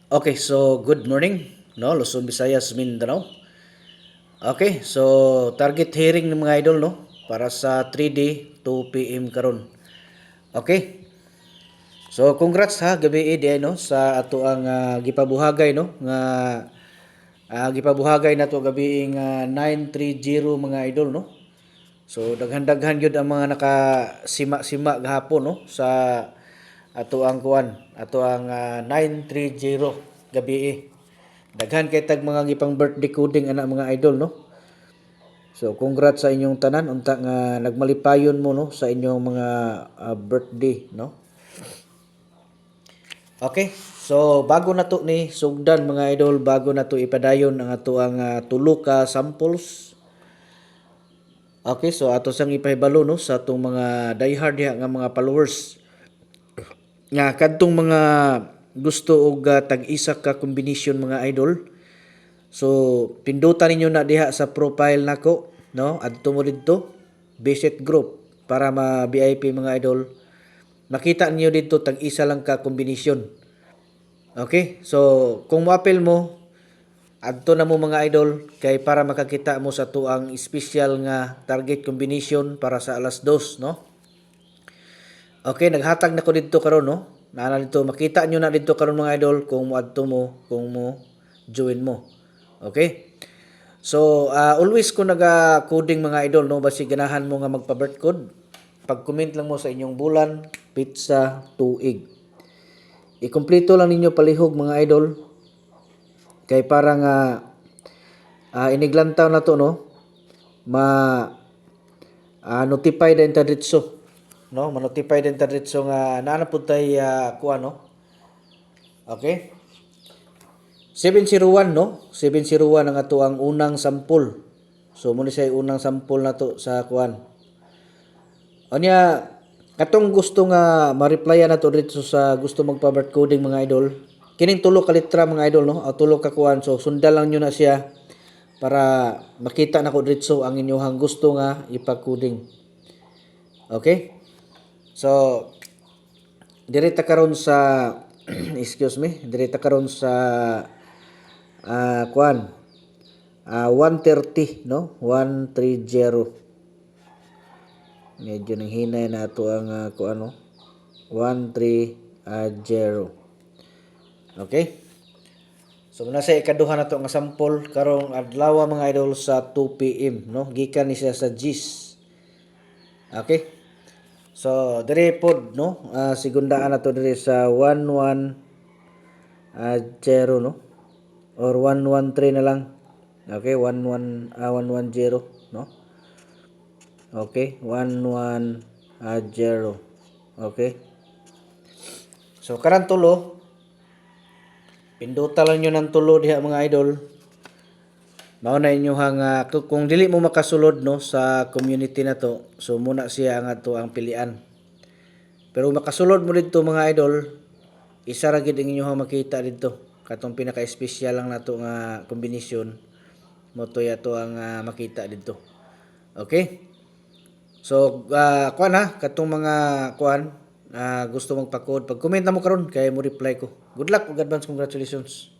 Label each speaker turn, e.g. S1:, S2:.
S1: Okay, so good morning, no? Luzon, Visayas, Mindanao. Okay, so target hearing ng mga idol, no? Para sa 3D, 2 p.m. karon. Okay. So congrats ha gabi di no sa ato ang gipabuhagay no nga gipabuhagay nato gabi 930 mga idol no. So daghan-daghan gyud ang mga nakasima-sima gahapon no sa ato ang kuan, ato ang 930 gabi. Daghan kay tag mga gipang birthday coding ana mga idol no. So congrats sa inyong tanan unta nga nagmalipayon mo no sa inyong mga birthday no. Okay. So bago na to ni sugdan mga idol, bago na to ipadayon ang ato ang tulo ka samples. Okay, so ato sang ipahibalo no sa atong mga diehard diha nga mga followers nga kadtong mga gusto og tag-isa ka combination mga idol. So pindutan ninyo na diha sa profile nako no, adto mo didto visit group para ma-VIP mga idol. Makita niyo dito tag-isa lang ka combination. Okay? So kung mo-appeal mo adto na mo mga idol kay para makakita mo sa tuang special nga target combination para sa alas 2 no. Okay, naghatag na ko dito karon no. Naana dito makita nyo na dito karon mga idol kung moadto mo, kung mo join mo. Okay? So, always ko naga-coding mga idol no basi ganahan mo nga magpa-birth code. Pag-comment lang mo sa inyong bulan, pizza, tuig. Ikumpleto lang ninyo palihog mga idol kay para nga iniglantaw na to no ma notify din ta ditso no, ma-notify din ta ditso nga naa na pud tay kuan no. Okay? 701 no, 701 ang ato ang unang sampol. So mo ni say unang sampol nato sa kuan. Anya katong gusto nga ma-replyan nato dito sa gusto magpa-birth coding mga idol. Kining tulo ka litra mga idol no, o tulo ka kuan. So sundan lang nyo na siya para makita na ko dito ang inyong gusto nga ipa-coding. Okay? So direta karon sa excuse me, direta karon sa kuan 130 no, 130. Medyo nang hinay na ato ang kuan no, 130. Okay? So muna sa ikaduha na to nga sample karong adlaw mga idol sa 2 PM no, gikan ni siya sa GIS. Okay? So dire pod no, sigundaan na to dire sa 110 no or 113 na lang. Okay, 110 no. Okay, 110. Okay. So karang tulo pinduta lang nyo ng tulo diha mga idol. Mao na inyohang kung dili mo makasulod no sa community na to, so muna siya ang ato ang pilian. Pero makasulod mo dito mga idol, isa ra gid ang inyohang makita dito. Katong pinaka-espesyal lang nato nga kombinasyon mo to yato ang makita dito. Okay? So kuan katong mga kuan gusto magpa-code, pag-comment na mo karon kay mo reply ko. Good luck ug advance congratulations.